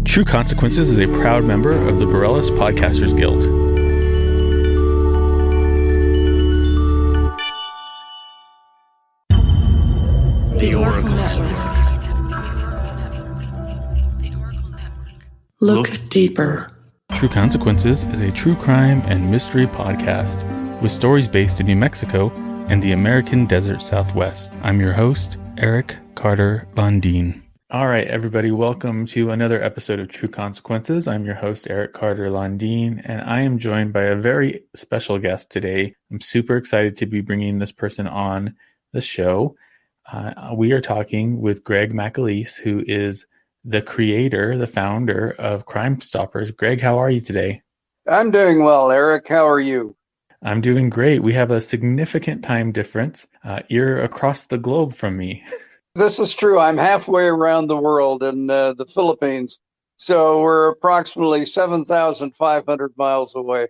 True Consequences is a proud member of the Borellis Podcasters Guild. The Oracle Network. Look deeper. True Consequences is a true crime and mystery podcast with stories based in New Mexico and the American Desert Southwest. I'm your host, Eric Carter-Landin. All right, everybody, welcome to another episode of True Consequences. I'm your host, Eric Carter-Landin, and I am joined by a very special guest today. I'm super excited to be bringing this person on the show. We are talking with Greg MacAleese, who is the creator, the founder of Crime Stoppers. Greg, how are you today? I'm doing well, Eric. How are you? I'm doing great. We have a significant time difference. You're across the globe from me. This is true. I'm halfway around the world in the Philippines. So we're approximately 7,500 miles away.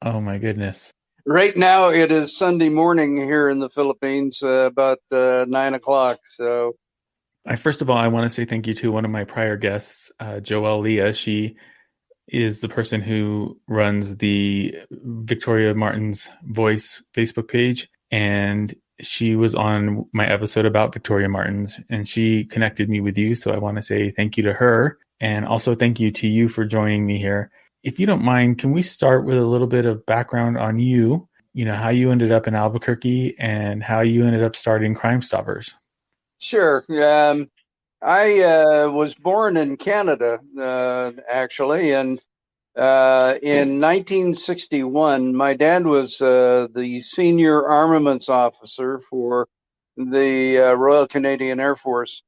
Oh, my goodness. Right now, it is Sunday morning here in the Philippines, about 9 o'clock. So, First of all, I want to say thank you to one of my prior guests, Joelle Leah. She is the person who runs the Victoria Martin's Voice Facebook page, and she was on my episode about Victoria Martins, and she connected me with you. So I want to say thank you to her, and also thank you to you for joining me here. If you don't mind, can we start with a little bit of background on you? You know, how you ended up in Albuquerque and how you ended up starting Crime Stoppers. Sure. I was born in Canada, actually, and in 1961, my dad was the senior armaments officer for the Royal Canadian Air Force,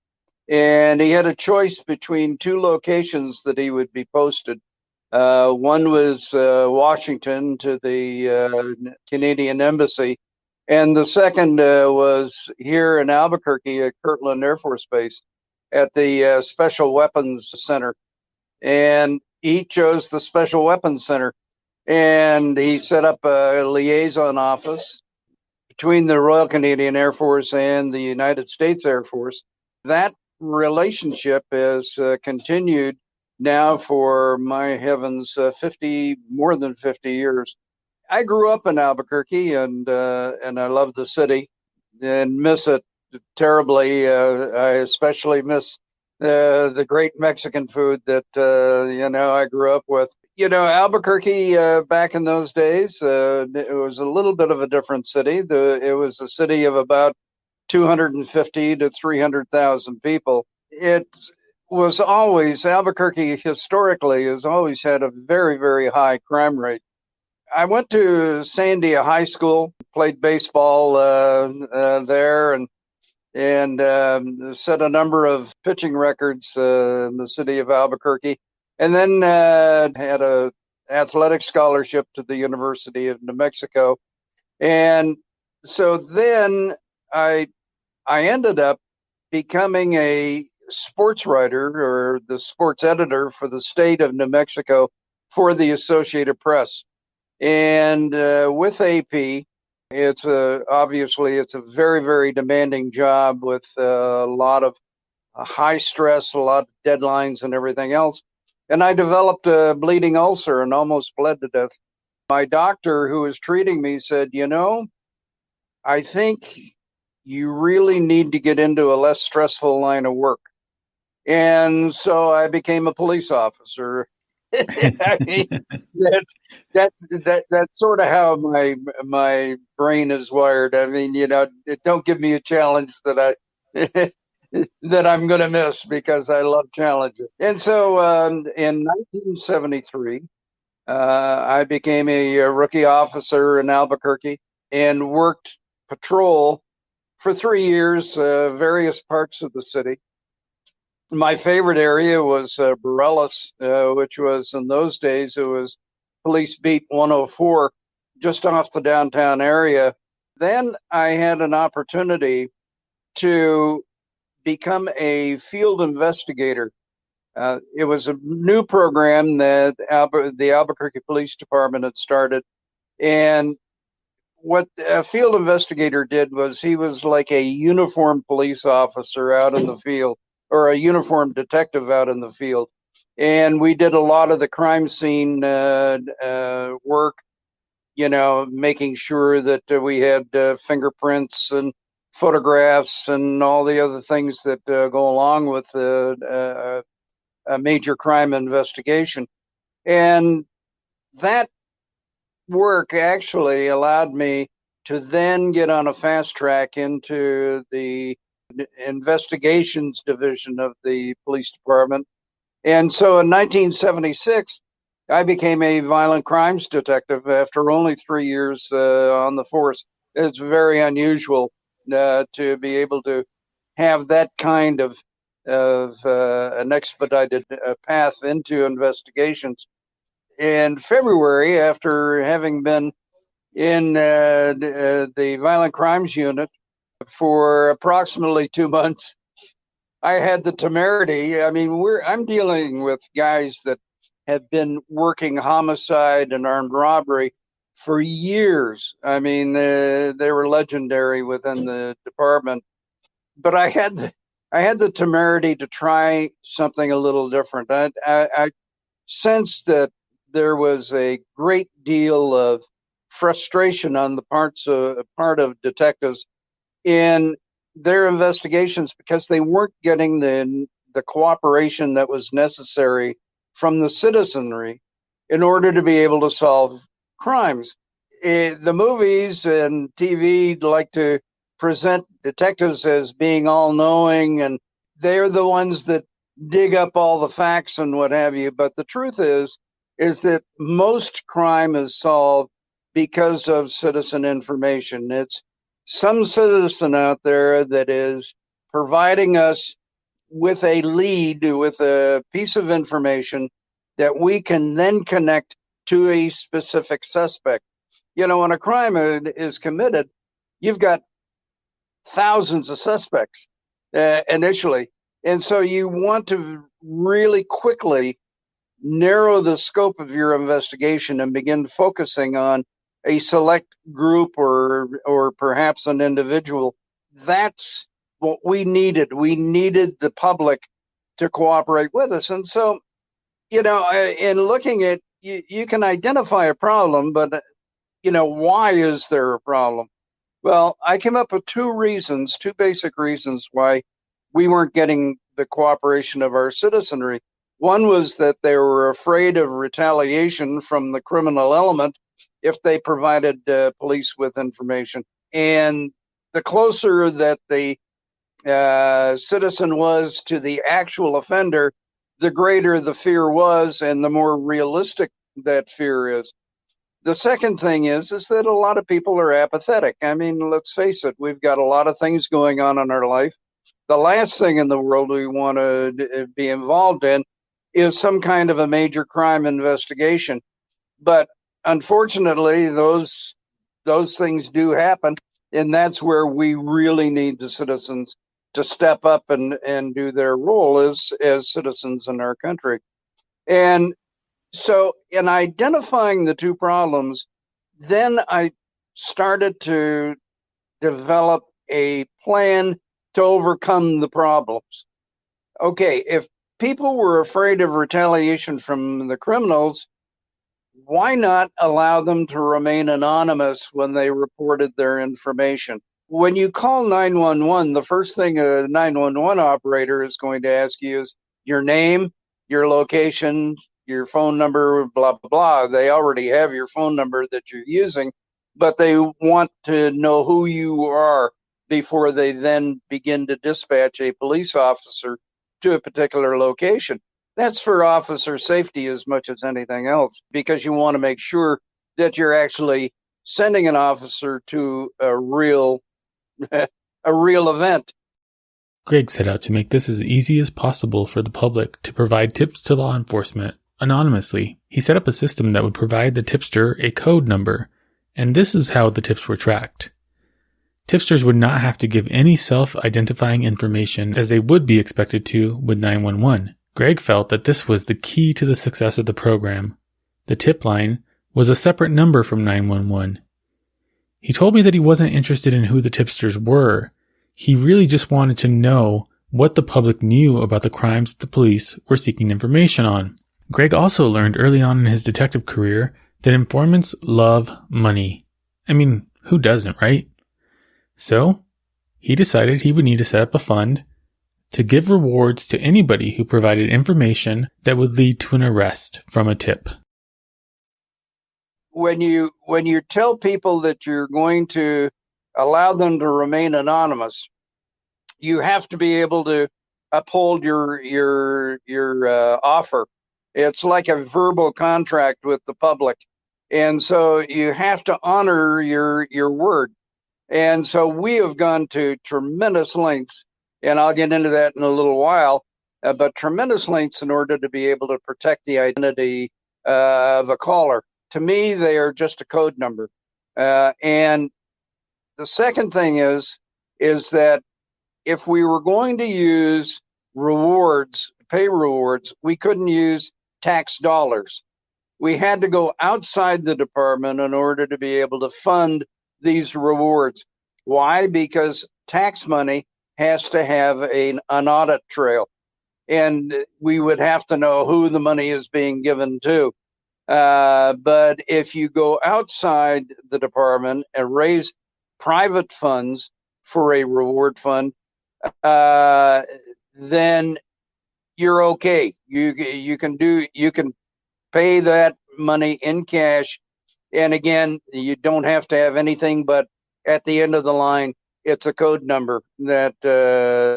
and he had a choice between two locations that he would be posted. One was Washington to the Canadian Embassy, and the second was here in Albuquerque at Kirtland Air Force Base at the Special Weapons Center. And he chose the Special Weapons Center, and he set up a liaison office between the Royal Canadian Air Force and the United States Air Force. That relationship has continued now for, my heavens, more than 50 years. I grew up in Albuquerque, and I love the city and miss it terribly. I especially miss the great Mexican food that, I grew up with. You know, Albuquerque, back in those days, it was a little bit of a different city. It was a city of about 250 to 300,000 people. It was always, Albuquerque historically has always had a very, very high crime rate. I went to Sandia High School, played baseball there, and set a number of pitching records in the city of Albuquerque, and then had a athletic scholarship to the University of New Mexico. And so then I ended up becoming a sports writer, or the sports editor for the state of New Mexico for the Associated Press. And with AP, obviously it's a very, very demanding job with a lot of high stress, a lot of deadlines and everything else. And I developed a bleeding ulcer and almost bled to death. My doctor, who was treating me, said, I think you really need to get into a less stressful line of work. And so I became a police officer. I mean, that's sort of how my brain is wired. I mean, don't give me a challenge that that I'm going to miss, because I love challenges. And so in 1973, I became a rookie officer in Albuquerque and worked patrol for 3 years, various parts of the city. My favorite area was Borellis, which was, in those days, it was Police Beat 104, just off the downtown area. Then I had an opportunity to become a field investigator. It was a new program that the Albuquerque Police Department had started. And what a field investigator did was, he was like a uniformed police officer out in the field, or a uniformed detective out in the field. And we did a lot of the crime scene work, making sure that we had fingerprints and photographs and all the other things that go along with a major crime investigation. And that work actually allowed me to then get on a fast track into the investigations division of the police department. And so in 1976, I became a violent crimes detective after only 3 years on the force. It's very unusual to be able to have that kind of an expedited path into investigations. In February, after having been in the violent crimes unit for approximately 2 months, I had the temerity. I mean, I'm dealing with guys that have been working homicide and armed robbery for years. I mean, they were legendary within the department. But I had the temerity to try something a little different. I sensed that there was a great deal of frustration on the part of detectives in their investigations because they weren't getting the cooperation that was necessary from the citizenry in order to be able to solve crimes. The movies and TV like to present detectives as being all-knowing, and they're the ones that dig up all the facts and what have you. But the truth is that most crime is solved because of citizen information. It's some citizen out there that is providing us with a lead, with a piece of information that we can then connect to a specific suspect. When a crime is committed, you've got thousands of suspects initially. And so you want to really quickly narrow the scope of your investigation and begin focusing on a select group or perhaps an individual. That's what we needed. We needed the public to cooperate with us. And so, in looking at, you can identify a problem, but, why is there a problem? Well, I came up with two basic reasons why we weren't getting the cooperation of our citizenry. One was that they were afraid of retaliation from the criminal element if they provided police with information. And the closer that the citizen was to the actual offender, the greater the fear was and the more realistic that fear is. The second thing is that a lot of people are apathetic. I mean, let's face it, we've got a lot of things going on in our life. The last thing in the world we want to be involved in is some kind of a major crime investigation. But unfortunately, those things do happen, and that's where we really need the citizens to step up and do their role as citizens in our country. And so in identifying the two problems, then I started to develop a plan to overcome the problems. Okay, if people were afraid of retaliation from the criminals, why not allow them to remain anonymous when they reported their information? When you call 911, the first thing a 911 operator is going to ask you is your name, your location, your phone number, blah, blah, blah. They already have your phone number that you're using, but they want to know who you are before they then begin to dispatch a police officer to a particular location. That's for officer safety as much as anything else, because you want to make sure that you're actually sending an officer to a real event. Greg set out to make this as easy as possible for the public to provide tips to law enforcement anonymously. He set up a system that would provide the tipster a code number, and this is how the tips were tracked. Tipsters would not have to give any self-identifying information as they would be expected to with 911. Greg felt that this was the key to the success of the program. The tip line was a separate number from 911. He told me that he wasn't interested in who the tipsters were. He really just wanted to know what the public knew about the crimes the police were seeking information on. Greg also learned early on in his detective career that informants love money. I mean, who doesn't, right? So, he decided he would need to set up a fund to give rewards to anybody who provided information that would lead to an arrest from a tip. When you tell people that you're going to allow them to remain anonymous, you have to be able to uphold your offer. It's like a verbal contract with the public, and so you have to honor your word. And so we have gone to tremendous lengths, and I'll get into that in a little while, but tremendous lengths in order to be able to protect the identity of a caller. To me, they are just a code number. And the second thing is that if we were going to use rewards, pay rewards, we couldn't use tax dollars. We had to go outside the department in order to be able to fund these rewards. Why? Because tax money has to have an audit trail, and we would have to know who the money is being given to. But if you go outside the department and raise private funds for a reward fund, then you're okay. You can pay that money in cash, and again, you don't have to have anything but at the end of the line, it's a code number that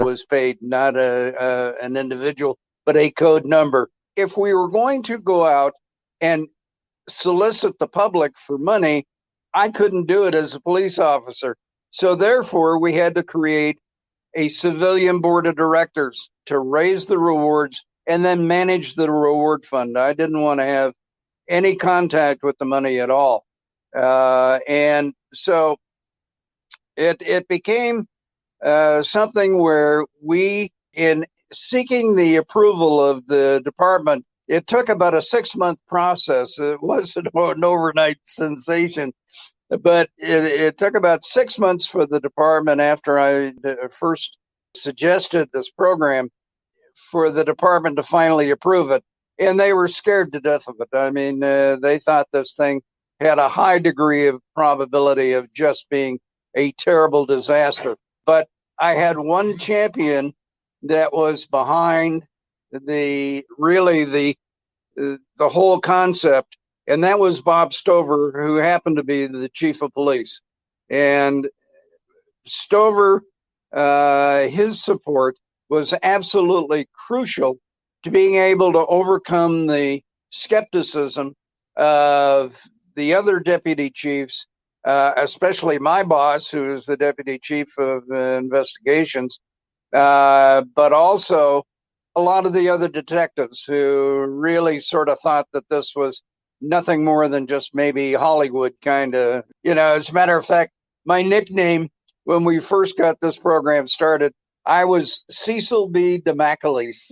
was paid, not an individual, but a code number. If we were going to go out and solicit the public for money, I couldn't do it as a police officer. So therefore, we had to create a civilian board of directors to raise the rewards and then manage the reward fund. I didn't want to have any contact with the money at all. And so it became something where we, in seeking the approval of the department, it took about a 6-month process. It wasn't an overnight sensation, but it took about 6 months for the department, after I first suggested this program, for the department to finally approve it. And they were scared to death of it. I mean, they thought this thing had a high degree of probability of just being a terrible disaster. But I had one champion that was behind the whole concept, and that was Bob Stover, who happened to be the chief of police. And Stover, his support was absolutely crucial to being able to overcome the skepticism of the other deputy chiefs, especially my boss, who is the deputy chief of investigations, but also a lot of the other detectives who really sort of thought that this was nothing more than just maybe Hollywood kind of, as a matter of fact, my nickname when we first got this program started, I was Cecil B. MacAleese,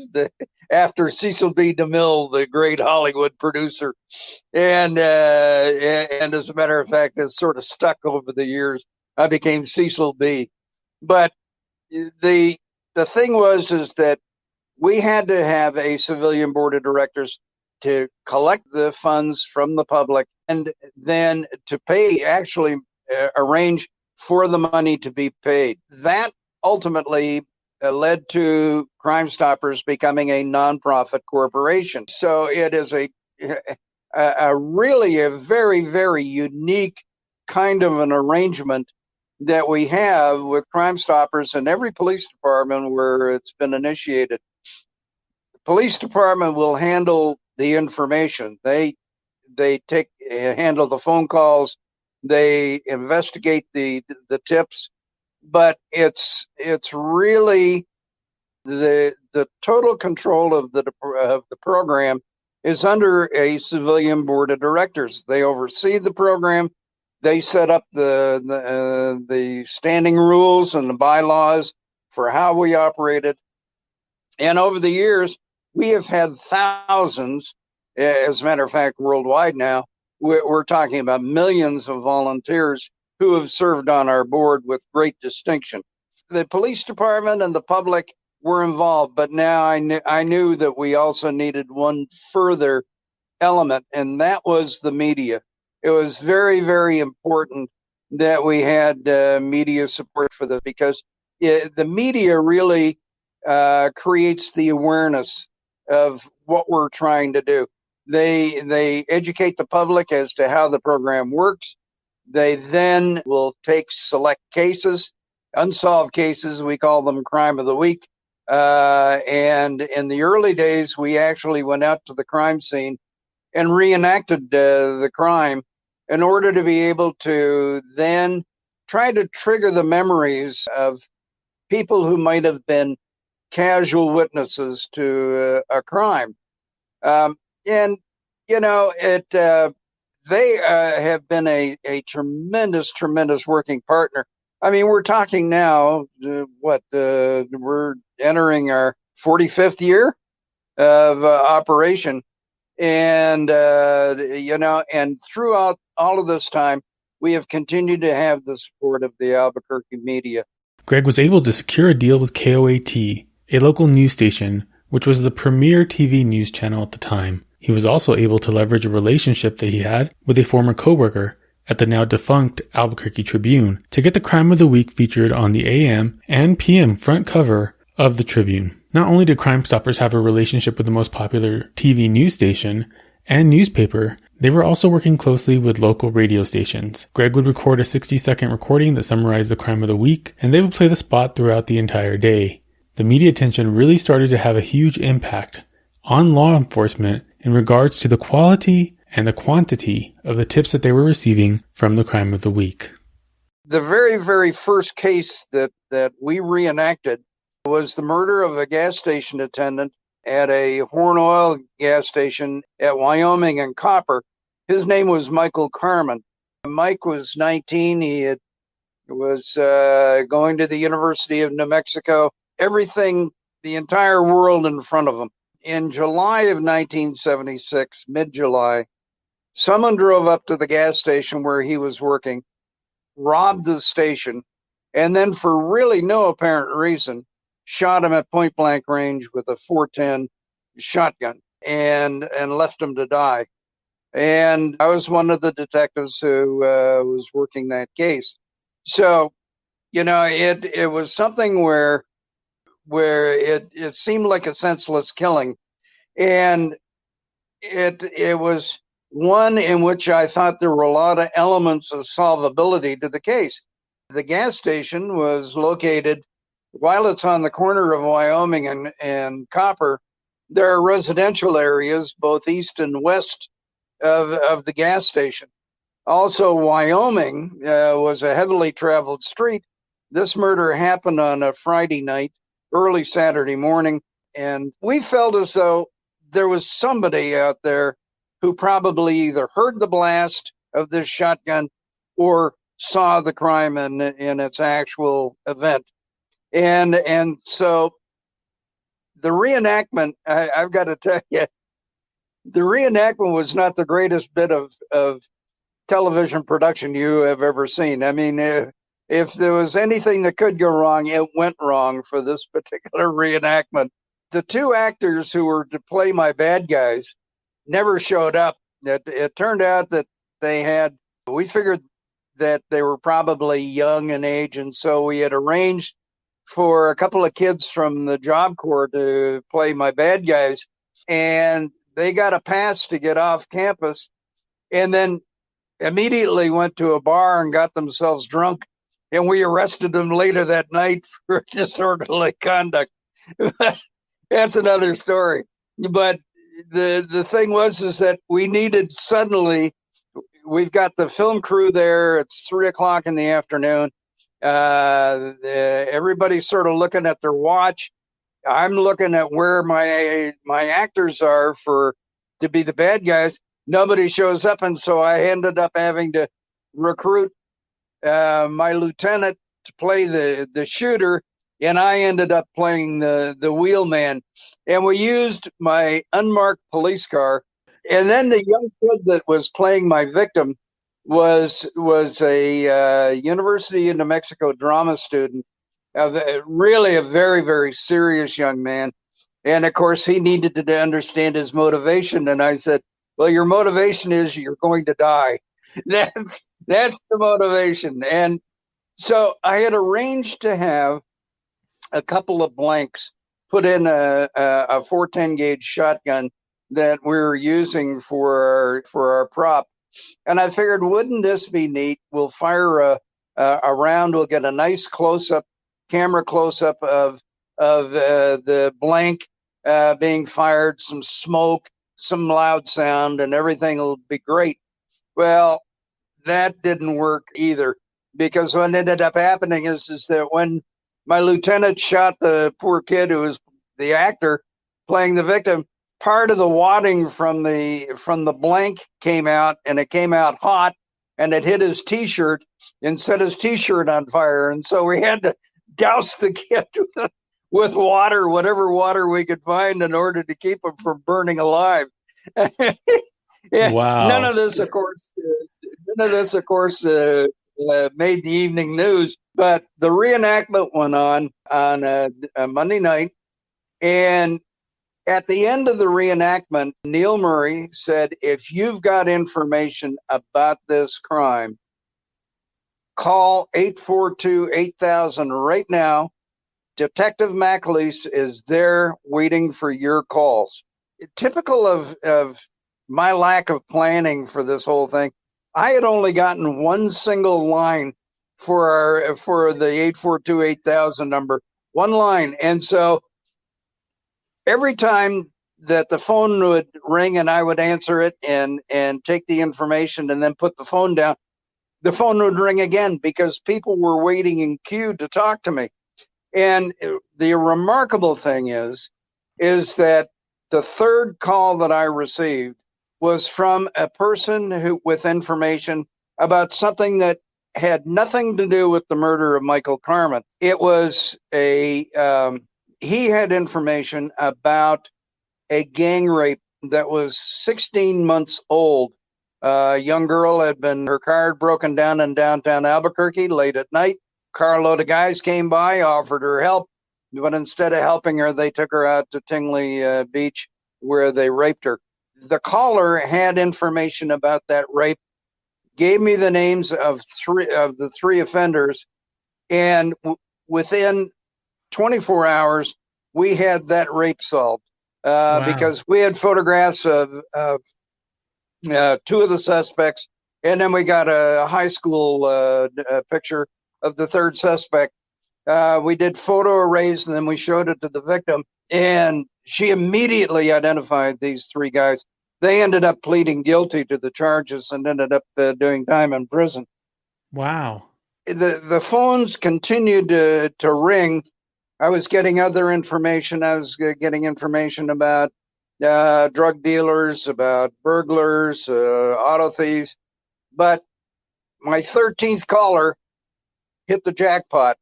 after Cecil B. DeMille, the great Hollywood producer. And as a matter of fact, it's sort of stuck over the years. I became Cecil B. But the thing is that we had to have a civilian board of directors to collect the funds from the public and then to pay, actually arrange for the money to be paid. That ultimately led to Crime Stoppers becoming a nonprofit corporation. So it is a really a very, very unique kind of an arrangement that we have with Crime Stoppers in every police department where it's been initiated. The police department will handle the information. They handle the phone calls. They investigate the tips, but it's really the total control of the program is under a civilian board of directors. They oversee the program. They set up the standing rules and the bylaws for how we operate it. And over the years, we have had thousands, as a matter of fact, worldwide now. We're talking about millions of volunteers who have served on our board with great distinction. The police department and the public were involved, but now I knew that we also needed one further element, and that was the media. It was very, very important that we had media support for this, because the media really creates the awareness of what we're trying to do. They educate the public as to how the program works. They then will take select cases, unsolved cases, we call them crime of the week. And in the early days, we actually went out to the crime scene and reenacted the crime in order to be able to then try to trigger the memories of people who might have been casual witnesses to a crime. And, you know, they have been a tremendous, tremendous working partner. I mean, we're talking now, we're entering our 45th year of operation. And, and throughout all of this time, we have continued to have the support of the Albuquerque media. Greg was able to secure a deal with KOAT, a local news station, which was the premier TV news channel at the time. He was also able to leverage a relationship that he had with a former coworker at the now defunct Albuquerque Tribune to get the Crime of the Week featured on the AM and PM front cover of the Tribune. Not only did Crime Stoppers have a relationship with the most popular TV news station and newspaper, they were also working closely with local radio stations. Greg would record a 60-second recording that summarized the crime of the week, and they would play the spot throughout the entire day. The media attention really started to have a huge impact on law enforcement in regards to the quality and the quantity of the tips that they were receiving from the crime of the week. The very, very first case that we reenacted was the murder of a gas station attendant at a Horn Oil gas station at Wyoming and Copper. His name was Michael Carmen. Mike was 19. He was going to the University of New Mexico. Everything, the entire world in front of him. In July of 1976, mid-July, someone drove up to the gas station where he was working, robbed the station, and then for really no apparent reason, shot him at point-blank range with a .410 shotgun and left him to die. And I was one of the detectives who was working that case. So, you know, it was something where it seemed like a senseless killing. And it was one in which I thought there were a lot of elements of solvability to the case. The gas station was located, while it's on the corner of Wyoming and Copper, there are residential areas both east and west of the gas station. Also, Wyoming was a heavily traveled street. This murder happened on a Friday night, early Saturday morning, and we felt as though there was somebody out there who probably either heard the blast of this shotgun or saw the crime in its actual event. And so the reenactment, I've got to tell you, the reenactment was not the greatest bit of television production you have ever seen. I mean, if there was anything that could go wrong, it went wrong for this particular reenactment. The two actors who were to play my bad guys never showed up. It turned out that we figured that they were probably young in age, and so we had arranged for a couple of kids from the Job Corps to play my bad guys, and they got a pass to get off campus, and then immediately went to a bar and got themselves drunk, and we arrested them later that night for disorderly conduct. That's another story. But the thing was that we needed suddenly, we've got the film crew there. It's 3:00 in the afternoon. Everybody's sort of looking at their watch. I'm looking at where my actors are to be the bad guys. Nobody shows up, and so I ended up having to recruit my lieutenant to play the shooter, and I ended up playing the wheelman. And we used my unmarked police car. And then the young kid that was playing my victim was a University of New Mexico drama student. really a very, very serious young man. And of course, he needed to understand his motivation. And I said, well, your motivation is you're going to die. That's the motivation. And so I had arranged to have a couple of blanks put in a 410 gauge shotgun that we were using for our prop. And I figured, wouldn't this be neat? We'll fire a round. We'll get a nice camera close up of the blank being fired, some smoke, some loud sound, and everything will be great. Well, that didn't work either, because what ended up happening is that when my lieutenant shot the poor kid who was the actor playing the victim, part of the wadding from the blank came out, and it came out hot, and it hit his T-shirt and set his T-shirt on fire. And so we had to douse the kid with water, whatever water we could find, in order to keep him from burning alive. Wow. None of this, of course, made the evening news. But the reenactment went on a Monday night, and at the end of the reenactment, Neil Murray said, if you've got information about this crime, call 842-8000 right now. Detective MacAleese is there waiting for your calls. Typical of my lack of planning for this whole thing, I had only gotten one single line for the 842-8000 number, one line. And so every time that the phone would ring and I would answer it and take the information and then put the phone down, the phone would ring again, because people were waiting in queue to talk to me. And the remarkable thing is that the third call that I received was from a person with information about something that had nothing to do with the murder of Michael Carmen. It was he had information about a gang rape that was 16 months old. A young girl had her car broken down in downtown Albuquerque late at night. Carload of guys came by, offered her help, but instead of helping her, they took her out to Tingley Beach, where they raped her. The caller had information about that rape, gave me the names of the three offenders, and within 24 hours, we had that rape solved. Wow. Because we had photographs of two of the suspects, and then we got a high school picture of the third suspect. We did photo arrays, and then we showed it to the victim, and she immediately identified these three guys. They ended up pleading guilty to the charges and ended up doing time in prison. Wow. The phones continued to ring. I was getting other information. I was getting information about drug dealers, about burglars, auto thieves. But my 13th caller hit the jackpot.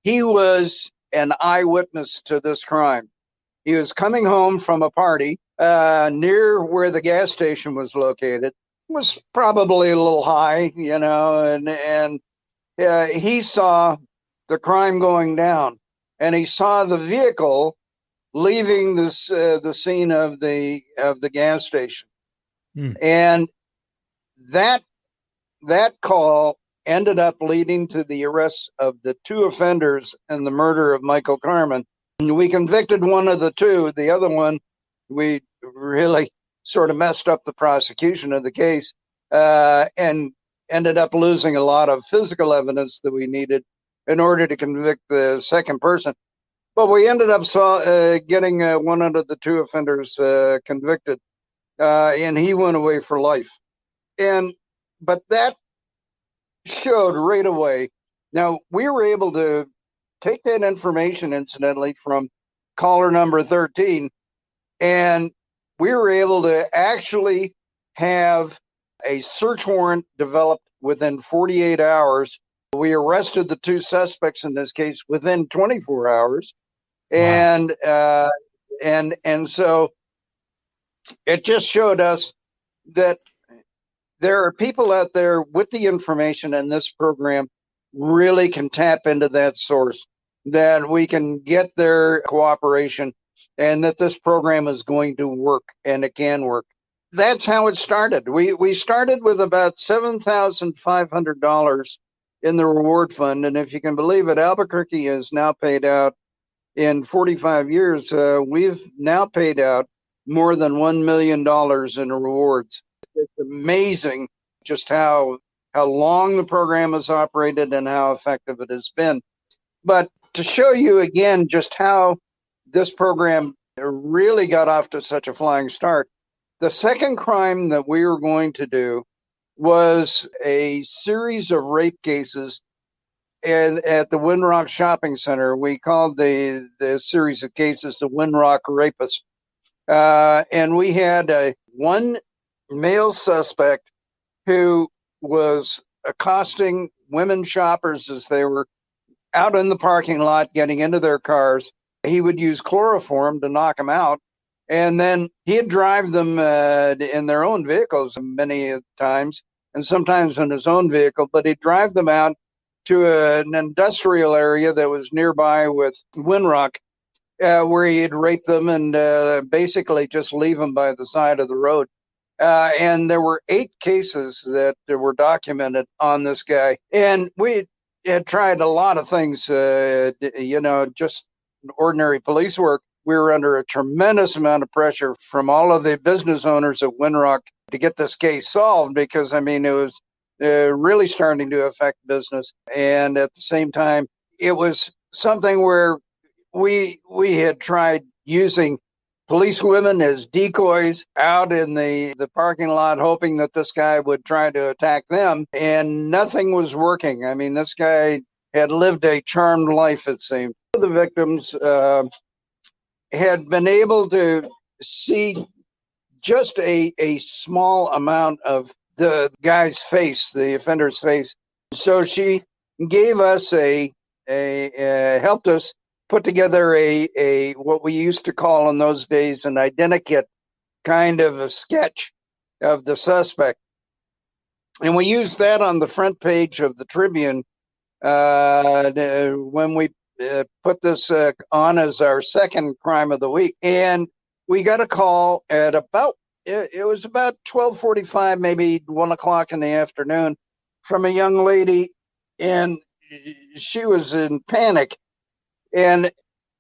He was an eyewitness to this crime. He was coming home from a party near where the gas station was located. It was probably a little high, and he saw the crime going down, and he saw the vehicle leaving the scene of the gas station. And that call ended up leading to the arrest of the two offenders in the murder of Michael Carmen. We convicted one of the two. The other one, we really sort of messed up the prosecution of the case and ended up losing a lot of physical evidence that we needed in order to convict the second person. But we ended up getting one of the two offenders convicted, and he went away for life. But that showed right away. Now, we were able to take that information, incidentally, from caller number 13, and we were able to actually have a search warrant developed within 48 hours. We arrested the two suspects in this case within 24 hours. Wow. And so it just showed us that there are people out there with the information, and this program really can tap into that source. that we can get their cooperation and that this program is going to work, and it can work. That's how it started. We started with about $7,500 in the reward fund, and if you can believe it, Albuquerque has now paid out in 45 years. We've now paid out more than $1 million in rewards. It's amazing just how long the program has operated and how effective it has been. But to show you again just how this program really got off to such a flying start, the second crime that we were going to do was a series of rape cases at the Windrock Shopping Center. We called the series of cases the Windrock Rapist. And we had one male suspect who was accosting women shoppers as they were out in the parking lot getting into their cars. He would use chloroform to knock them out, and then he'd drive them in their own vehicles many times, and sometimes in his own vehicle, but he'd drive them out to an industrial area that was nearby with Windrock, where he'd rape them and basically just leave them by the side of the road. And there were 8 cases that were documented on this guy. And we had tried a lot of things, just ordinary police work. We were under a tremendous amount of pressure from all of the business owners at Windrock to get this case solved because, it was really starting to affect business. And at the same time, it was something where we had tried using police women as decoys out in the parking lot, hoping that this guy would try to attack them, and nothing was working. This guy had lived a charmed life, it seemed. The victims had been able to see just a small amount of the guy's face, the offender's face. So she gave us helped us put together a what we used to call in those days an identikit, kind of a sketch of the suspect. And we used that on the front page of the Tribune when we put this on as our second crime of the week. And we got a call at it was about 12:45, maybe 1 o'clock in the afternoon, from a young lady, and she was in panic. And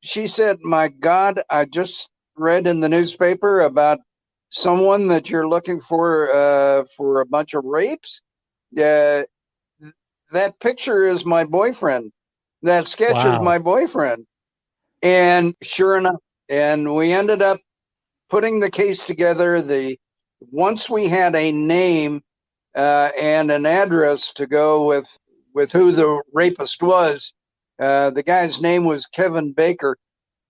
she said, "My God, I just read in the newspaper about someone that you're looking for a bunch of rapes. That picture is my boyfriend. That sketch is my boyfriend." And sure enough, and we ended up putting the case together. Once we had a name and an address to go with who the rapist was, the guy's name was Kevin Baker.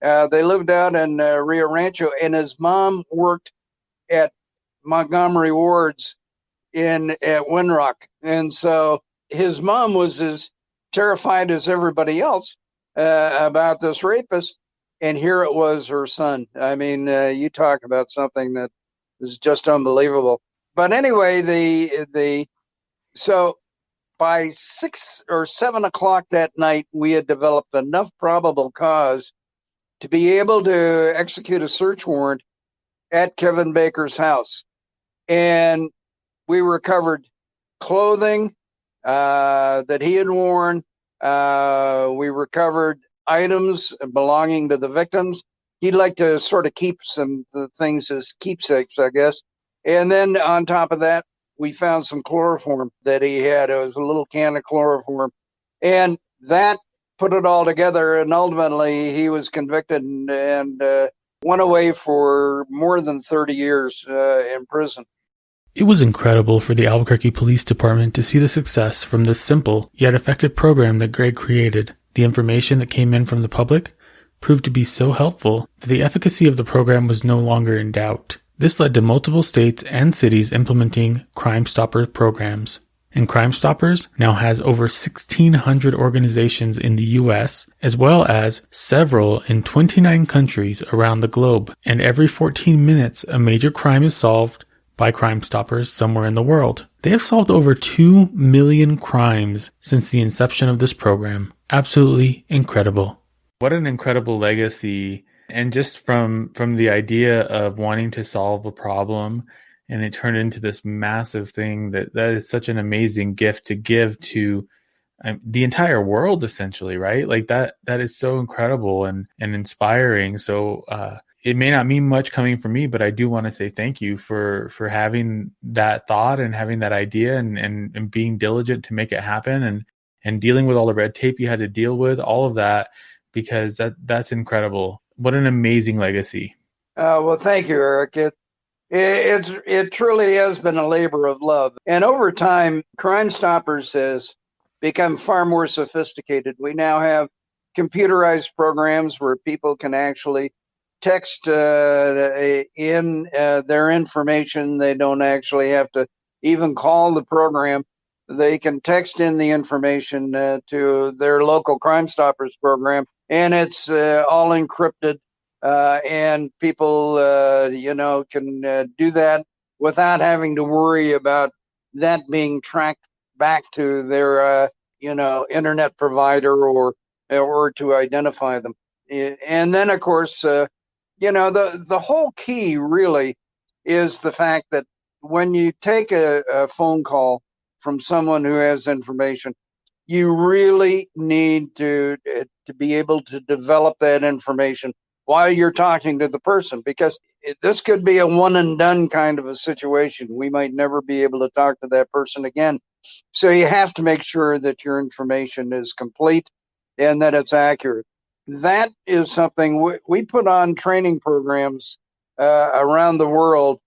They lived out in Rio Rancho, and his mom worked at Montgomery Ward's at Windrock. And so his mom was as terrified as everybody else about this rapist. And here it was, her son. You talk about something that is just unbelievable. But anyway, so by 6 or 7 o'clock that night, we had developed enough probable cause to be able to execute a search warrant at Kevin Baker's house. And we recovered clothing that he had worn. We recovered items belonging to the victims. He'd like to sort of keep some the things as keepsakes, I guess. And then on top of that, we found some chloroform that he had. It was a little can of chloroform. And that put it all together. And ultimately, he was convicted and went away for more than 30 years in prison. It was incredible for the Albuquerque Police Department to see the success from this simple yet effective program that Greg created. The information that came in from the public proved to be so helpful that the efficacy of the program was no longer in doubt. This led to multiple states and cities implementing Crime Stopper programs. And Crime Stoppers now has over 1,600 organizations in the U.S., as well as several in 29 countries around the globe. And every 14 minutes, a major crime is solved by Crime Stoppers somewhere in the world. They have solved over 2 million crimes since the inception of this program. Absolutely incredible. What an incredible legacy. And just from the idea of wanting to solve a problem and it turned into this massive thing that is such an amazing gift to give to the entire world, essentially, right? Like that is so incredible and inspiring. So it may not mean much coming from me, but I do want to say thank you for having that thought and having that idea and being diligent to make it happen and dealing with all the red tape you had to deal with, all of that, because that's incredible. What an amazing legacy. Well, thank you, Eric. It truly has been a labor of love. And over time, Crime Stoppers has become far more sophisticated. We now have computerized programs where people can actually text in their information. They don't actually have to even call the program. They can text in the information to their local Crime Stoppers program, and it's all encrypted. And people, can do that without having to worry about that being tracked back to their, internet provider or to identify them. And then, of course, the whole key really is the fact that when you take a phone call from someone who has information, you really need to be able to develop that information while you're talking to the person, because this could be a one and done kind of a situation. We might never be able to talk to that person again. So you have to make sure that your information is complete and that it's accurate. That is something we put on training programs around the world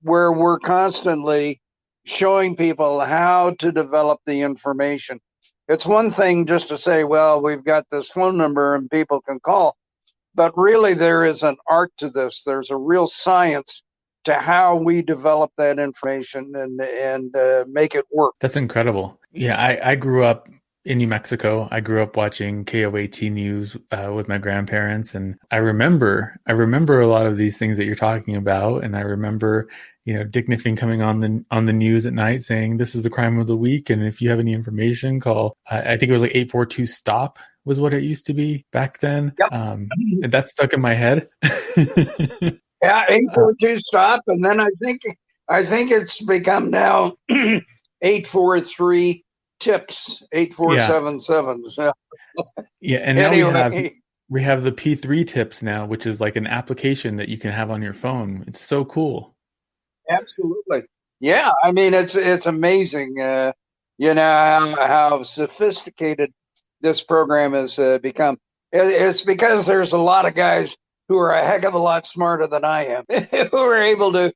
where we're constantly showing people how to develop the information. It's one thing just to say, well, we've got this phone number and people can call. But really, there is an art to this. There's a real science to how we develop that information and make it work. That's incredible. Yeah, I grew up in New Mexico. I grew up watching KOAT news with my grandparents, and I remember a lot of these things that you're talking about. And I remember, Dick Niffing coming on the news at night saying, "This is the crime of the week, and if you have any information, call." I think it was like 842 stop was what it used to be back then. Yep. And that stuck in my head. Yeah, 842 stop, and then I think it's become now 843 tips, 8477. Yeah, and now we have the P3 tips now, which is like an application that you can have on your phone. It's so cool. Absolutely. Yeah, I mean it's amazing. How sophisticated this program has become. It's because there's a lot of guys who are a heck of a lot smarter than I am, who are able to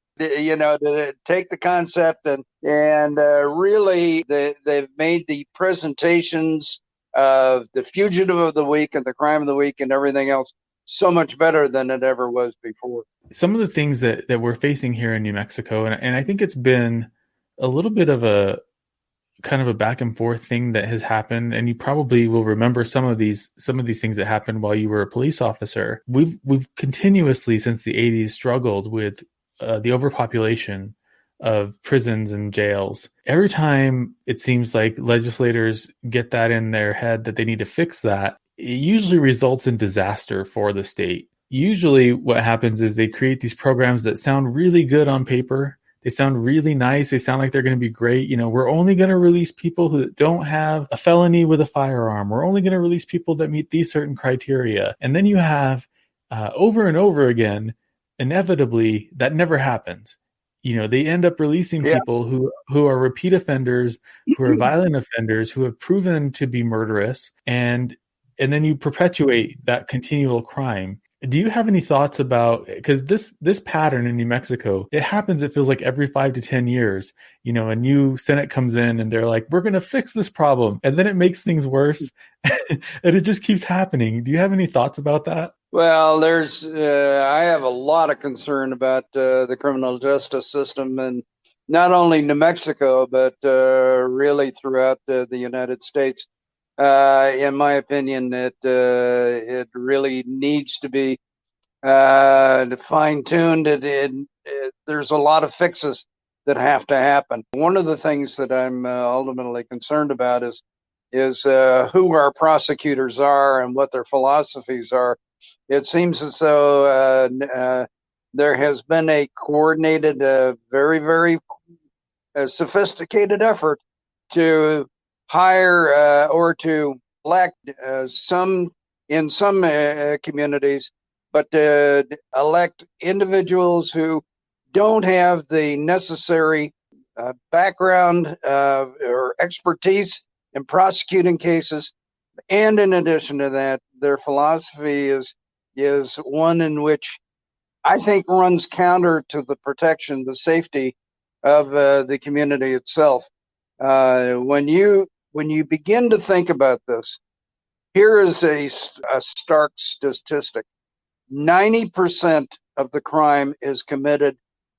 take the concept and really they've made the presentations of the fugitive of the week and the crime of the week and everything else so much better than it ever was before. Some of the things that we're facing here in New Mexico, and I think it's been a little bit of a kind of a back and forth thing that has happened, and you probably will remember some of these things that happened while you were a police officer. We've continuously since the 80s struggled with the overpopulation of prisons and jails. Every time it seems like legislators get that in their head that they need to fix that, it usually results in disaster for the state. Usually what happens is they create these programs that sound really good on paper. They sound really nice. They sound like they're going to be great. We're only going to release people who don't have a felony with a firearm. We're only going to release people that meet these certain criteria. And then you have over and over again, inevitably, that never happens. They end up releasing people who are repeat offenders, who are violent offenders, who have proven to be murderous. And then you perpetuate that continual crime. Do you have any thoughts about, because this pattern in New Mexico, it happens, it feels like every 5 to 10 years, a new Senate comes in and they're like, we're going to fix this problem. And then it makes things worse and it just keeps happening. Do you have any thoughts about that? Well, I have a lot of concern about the criminal justice system, and not only New Mexico, but really throughout the United States. In my opinion, it really needs to be fine-tuned. There's a lot of fixes that have to happen. One of the things that I'm ultimately concerned about is who our prosecutors are and what their philosophies are. It seems as though there has been a coordinated, very, very sophisticated effort to hire or to elect some in some communities, but elect individuals who don't have the necessary background or expertise in prosecuting cases. And in addition to that, their philosophy is one in which I think runs counter to the protection, the safety of the community itself. When you begin to think about this, here is a stark statistic: 90% of the crime is committed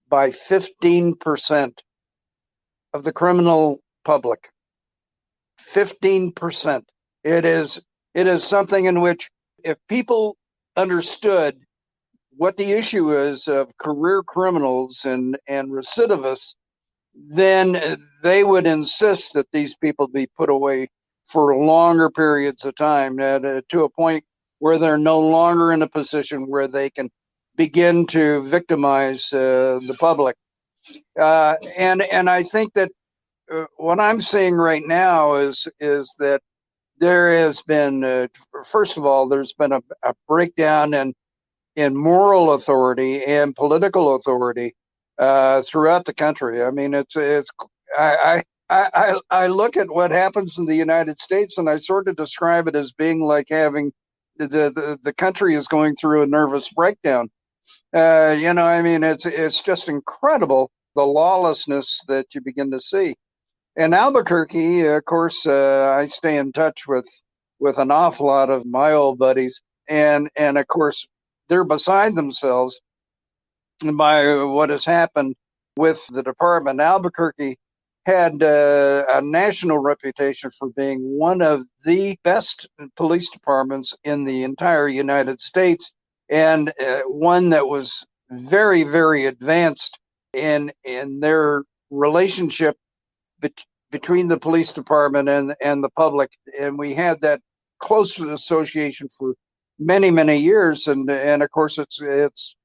by 15% of the criminal public. 15%. It is something in which, if people understood what the issue is of career criminals and recidivists, then they would insist that these people be put away for longer periods of time, to a point where they're no longer in a position where they can begin to victimize the public. And I think that what I'm seeing right now is that there has been, first of all, there's been a breakdown in moral authority and political authority throughout the country. I mean, I look at what happens in the United States, and I sort of describe it as being like having the country is going through a nervous breakdown. I mean, it's just incredible, the lawlessness that you begin to see. In Albuquerque, of course, I stay in touch with an awful lot of my old buddies, and of course, they're beside themselves by what has happened with the department. Albuquerque had a national reputation for being one of the best police departments in the entire United States, and one that was very, very advanced in their relationship between the police department and the public. And we had that close association for many, many years, and of course it's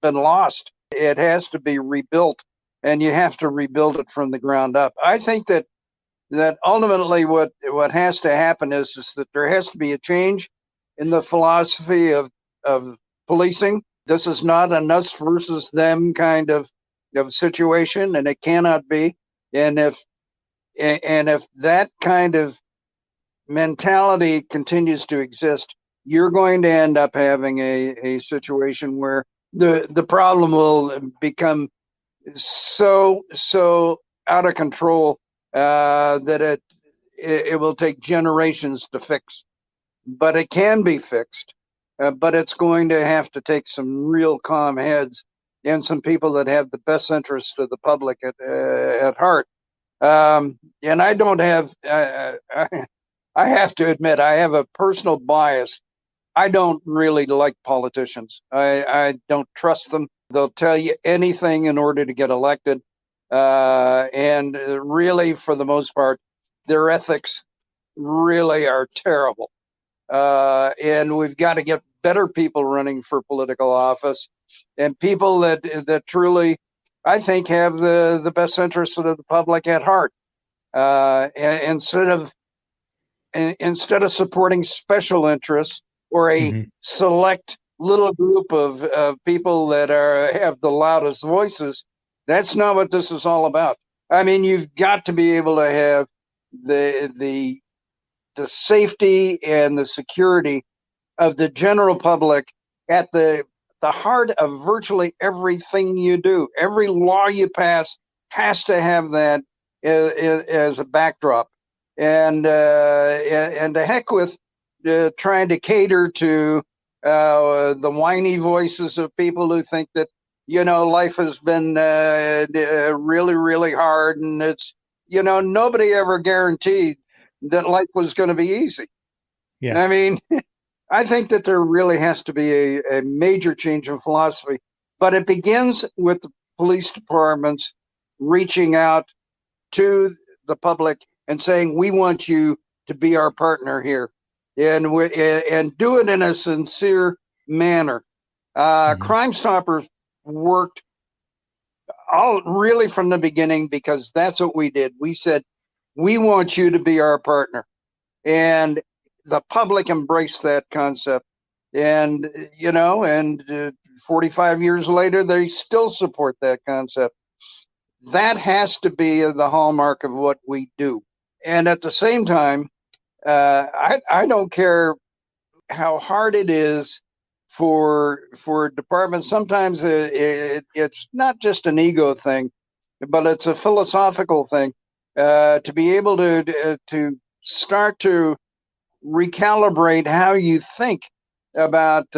been lost. It has to be rebuilt, and you have to rebuild it from the ground up. I think that ultimately what has to happen is that there has to be a change in the philosophy of policing. This is not an us versus them kind of situation, and it cannot be. And if that kind of mentality continues to exist, you're going to end up having a situation where the problem will become so out of control that it will take generations to fix. But it can be fixed. But it's going to have to take some real calm heads and some people that have the best interests of the public at heart. And I don't have. I have to admit, I have a personal bias. I don't really like politicians. I don't trust them. They'll tell you anything in order to get elected. And really, for the most part, their ethics really are terrible. And we've got to get better people running for political office, and people that truly, I think, have the best interests of the public at heart. Instead of supporting special interests or a select little group of people that have the loudest voices, that's not what this is all about. I mean, you've got to be able to have the safety and the security of the general public at the heart of virtually everything you do. Every law you pass has to have that as a backdrop. And to heck with trying to cater to the whiny voices of people who think that, life has been really, really hard, and it's, nobody ever guaranteed that life was going to be easy. Yeah. I mean, I think that there really has to be a major change in philosophy, but it begins with the police departments reaching out to the public and saying, we want you to be our partner here, and do it in a sincere manner. Crime Stoppers worked all really from the beginning because that's what we did. We said, we want you to be our partner. And the public embraced that concept. And, 45 years later, they still support that concept. That has to be the hallmark of what we do. And at the same time, I don't care how hard it is for departments. Sometimes it's not just an ego thing, but it's a philosophical thing, to be able to start to recalibrate how you think about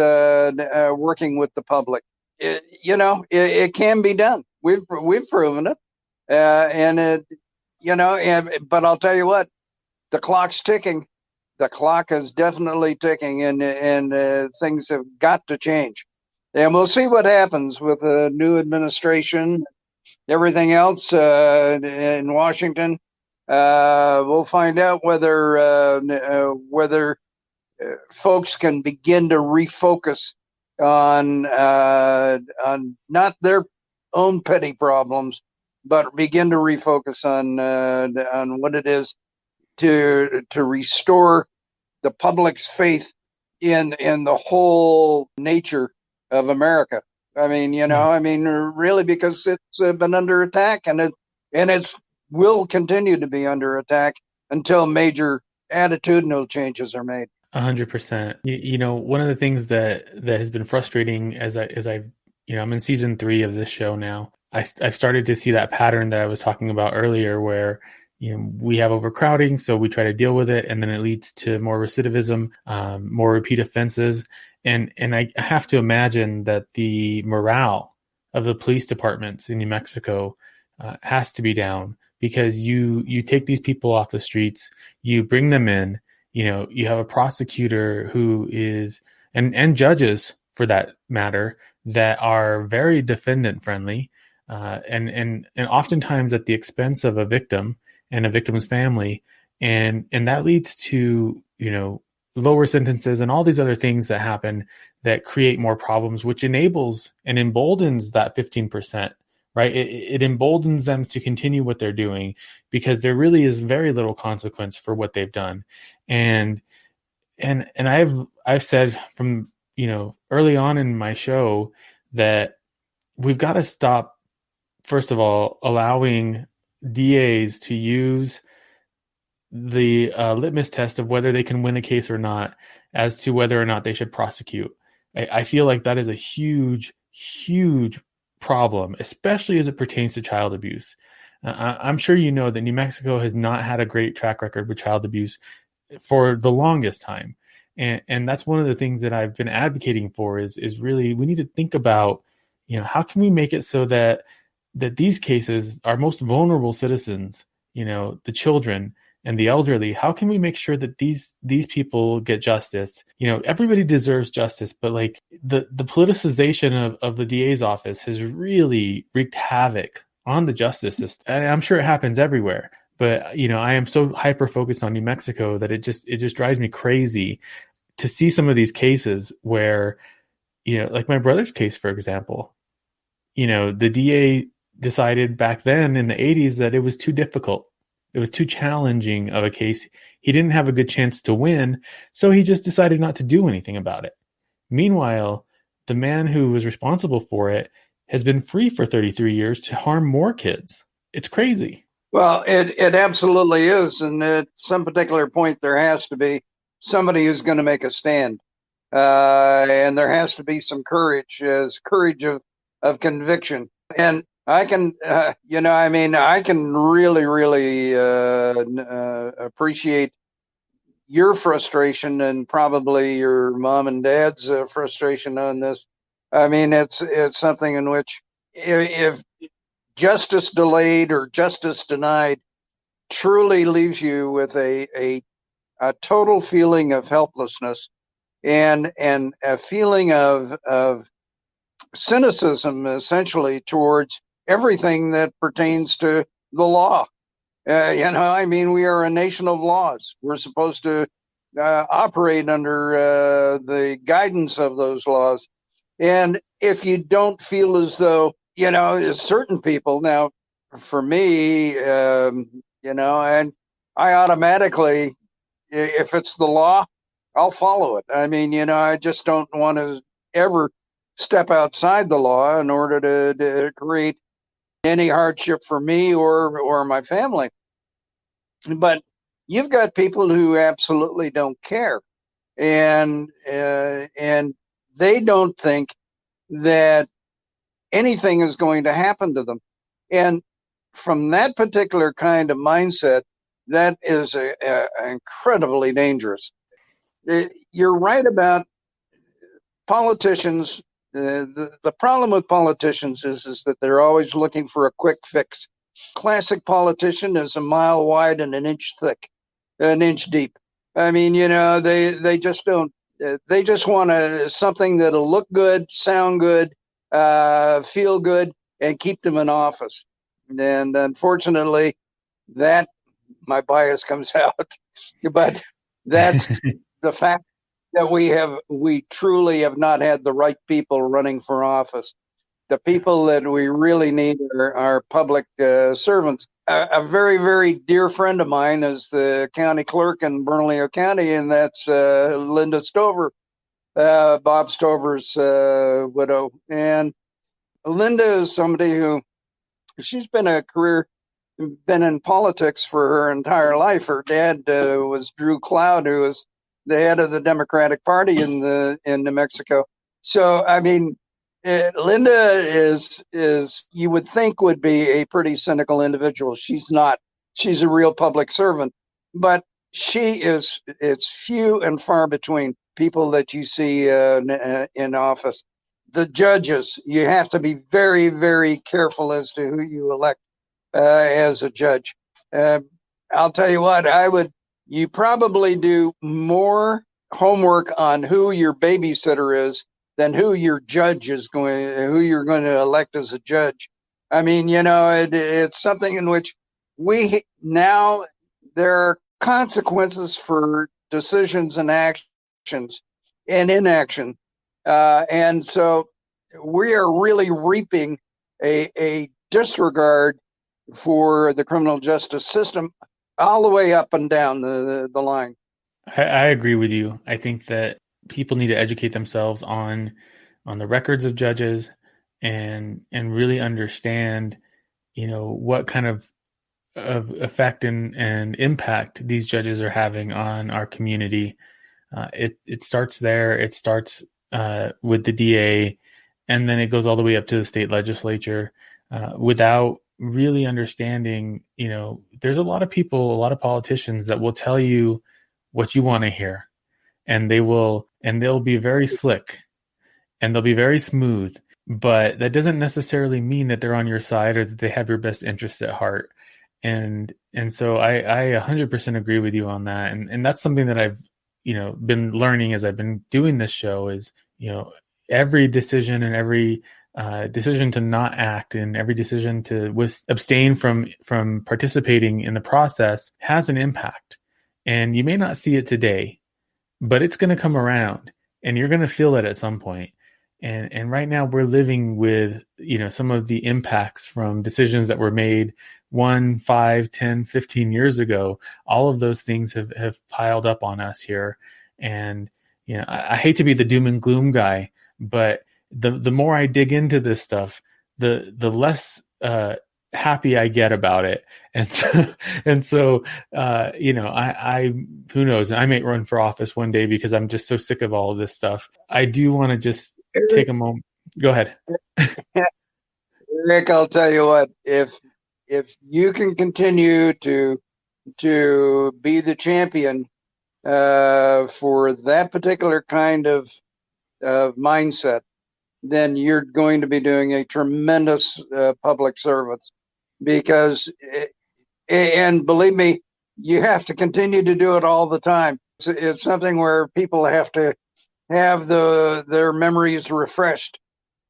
working with the public. It can be done. We've proven it, but I'll tell you what, the clock's ticking. The clock is definitely ticking, and things have got to change. And we'll see what happens with the new administration, everything else in Washington. We'll find out whether folks can begin to refocus on not their own petty problems, but begin to refocus on what it is to restore the public's faith in the whole nature of America. I mean, really, because it's been under attack, and it will continue to be under attack until major attitudinal changes are made. 100%. One of the things that has been frustrating as I'm in season 3 of this show now, I've started to see that pattern that I was talking about earlier, where we have overcrowding, so we try to deal with it, and then it leads to more recidivism, more repeat offenses, and I have to imagine that the morale of the police departments in New Mexico has to be down, because you take these people off the streets, you bring them in, you have a prosecutor who is, and judges for that matter, that are very defendant friendly, and oftentimes at the expense of a victim and a victim's family, and that leads to lower sentences and all these other things that happen that create more problems, which enables and emboldens that 15%, right? It emboldens them to continue what they're doing, because there really is very little consequence for what they've done. And I've said from early on in my show that we've got to stop, first of all, allowing DAs to use the litmus test of whether they can win a case or not as to whether or not they should prosecute. I feel like that is a huge, huge problem, especially as it pertains to child abuse. I'm sure you know that New Mexico has not had a great track record with child abuse for the longest time. And that's one of the things that I've been advocating for is really, we need to think about, how can we make it so that these cases, our most vulnerable citizens, the children and the elderly, how can we make sure that these people get justice? Everybody deserves justice, but like the politicization of the DA's office has really wreaked havoc on the justice system. And I'm sure it happens everywhere, but I am so hyper focused on New Mexico that it just drives me crazy to see some of these cases where, like my brother's case, for example, the DA decided back then in the 80s that it was too difficult. It was too challenging of a case. He didn't have a good chance to win, so he just decided not to do anything about it. Meanwhile, the man who was responsible for it has been free for 33 years to harm more kids. It's crazy. Well, it absolutely is. And at some particular point, there has to be somebody who's going to make a stand. And there has to be some courage of conviction. And I can, I can really, really appreciate your frustration and probably your mom and dad's frustration on this. I mean, it's something in which if justice delayed or justice denied truly leaves you with a total feeling of helplessness and a feeling of cynicism, essentially, towards everything that pertains to the law. I mean, we are a nation of laws. We're supposed to operate under the guidance of those laws. And if you don't feel as though, certain people now, for me, and I automatically, if it's the law, I'll follow it. I mean, I just don't want to ever step outside the law in order to create any hardship for me or my family. But you've got people who absolutely don't care, and they don't think that anything is going to happen to them. And from that particular kind of mindset, that is incredibly dangerous. You're right about politicians. The problem with politicians is that they're always looking for a quick fix. Classic politician is a mile wide and an inch thick, an inch deep. I mean, they just don't. They just want something that'll look good, sound good, feel good, and keep them in office. And unfortunately, that my bias comes out. But that's the fact that we truly have not had the right people running for office. The people that we really need are public servants. A very, very dear friend of mine is the county clerk in Bernalillo County, and that's Linda Stover, Bob Stover's widow. And Linda is somebody who, she's been in politics for her entire life. Her dad was Drew Cloud, who was the head of the Democratic Party in New Mexico. So, I mean, Linda is you would think would be a pretty cynical individual. She's not. She's a real public servant, but it's few and far between people that you see in office. The judges, you have to be very, very careful as to who you elect as a judge. I'll tell you what, you probably do more homework on who your babysitter is than who you're going to elect as a judge. I mean, it's something in which there are consequences for decisions and actions and inaction. And so we are really reaping a disregard for the criminal justice system all the way up and down the line. I agree with you. I think that people need to educate themselves on the records of judges and really understand, what kind of effect and impact these judges are having on our community. It starts there. It starts with the DA, and then it goes all the way up to the state legislature. Without really understanding, there's a lot of people, a lot of politicians that will tell you what you want to hear, and they'll be very slick and they'll be very smooth, but that doesn't necessarily mean that they're on your side or that they have your best interests at heart. And so I 100% agree with you on that. And that's something that I've, been learning as I've been doing this show is, every decision and every decision to not act and every decision to abstain from participating in the process has an impact. And you may not see it today, but it's going to come around and you're going to feel it at some point. And right now we're living with, some of the impacts from decisions that were made 1, 5, 10, 15 years ago. All of those things have piled up on us here. And, I hate to be the doom and gloom guy, but the more I dig into this stuff, the less happy I get about it. And so I who knows, I may run for office one day because I'm just so sick of all of this stuff. I do want to just take a moment. Go ahead. Rick, I'll tell you what, if you can continue to be the champion for that particular kind of mindset, then you're going to be doing a tremendous public service. Because, and believe me, you have to continue to do it all the time. It's something where people have to have their memories refreshed.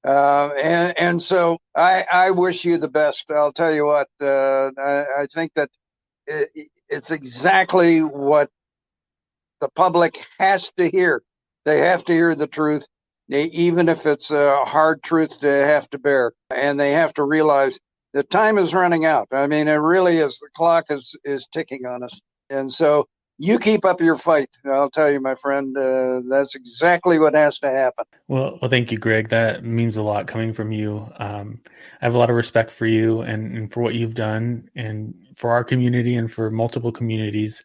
And so I wish you the best. I'll tell you what, I think that it's exactly what the public has to hear. They have to hear the truth, even if it's a hard truth to have to bear. And they have to realize that time is running out. I mean, it really is. The clock is ticking on us. And so you keep up your fight. I'll tell you, my friend, that's exactly what has to happen. Well, thank you, Greg. That means a lot coming from you. I have a lot of respect for you and for what you've done and for our community and for multiple communities.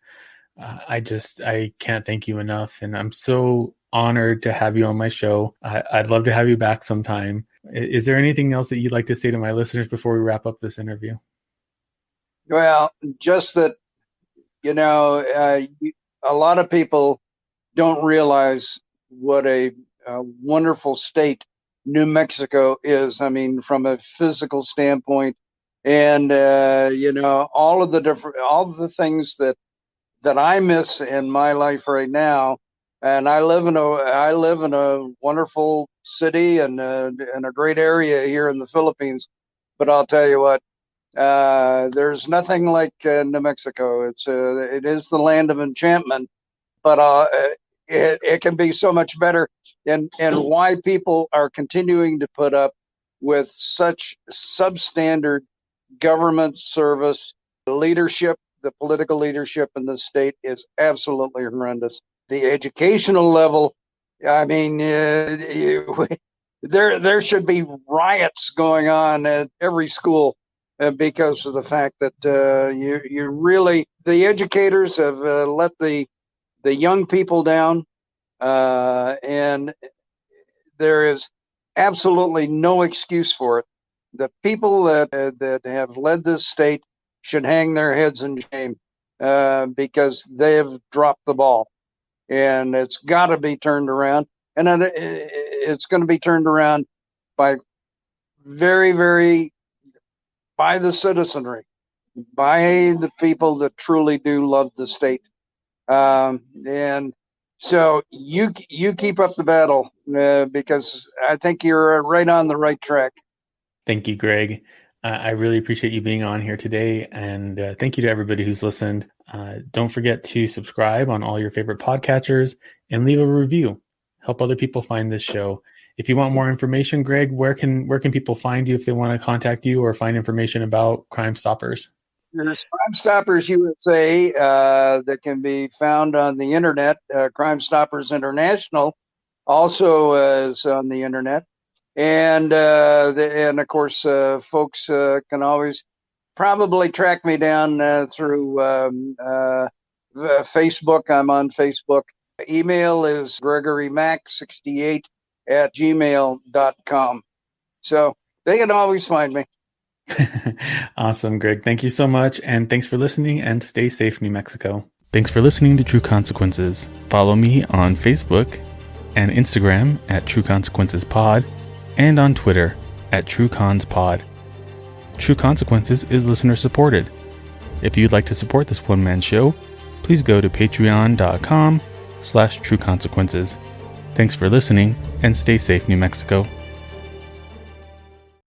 I can't thank you enough. And I'm so honored to have you on my show. I'd love to have you back sometime. Is there anything else that you'd like to say to my listeners before we wrap up this interview? Well, just that, a lot of people don't realize what a wonderful state New Mexico is. I mean, from a physical standpoint, and all of the things that I miss in my life right now. And I live in a wonderful city and in a great area here in the Philippines. But I'll tell you what, there's nothing like New Mexico. It is the land of enchantment, but it can be so much better. And why people are continuing to put up with such substandard government service leadership. The political leadership in the state is absolutely horrendous. The educational level, I mean, there should be riots going on at every school because of the fact that you really, the educators have let the young people down, and there is absolutely no excuse for it. The people that have led this state should hang their heads in shame because they have dropped the ball, and it's got to be turned around. And it's going to be turned around by by the citizenry, by the people that truly do love the state. And so you keep up the battle because I think you're right on the right track. Thank you, Greg. I really appreciate you being on here today, and thank you to everybody who's listened. Don't forget to subscribe on all your favorite podcatchers and leave a review. Help other people find this show. If you want more information, Greg, where can people find you if they want to contact you or find information about Crime Stoppers? There's Crime Stoppers USA that can be found on the internet. Crime Stoppers International also is on the internet. And of course, folks can always probably track me down through Facebook. I'm on Facebook. Email is gregorymac68@gmail.com. So they can always find me. Awesome, Greg. Thank you so much. And thanks for listening, and stay safe, New Mexico. Thanks for listening to True Consequences. Follow me on Facebook and Instagram at True Consequences Pod, and on Twitter at TrueConsPod. True Consequences is listener supported. If you'd like to support this one-man show, please go to patreon.com/TrueConsequences. Thanks for listening, and stay safe, New Mexico.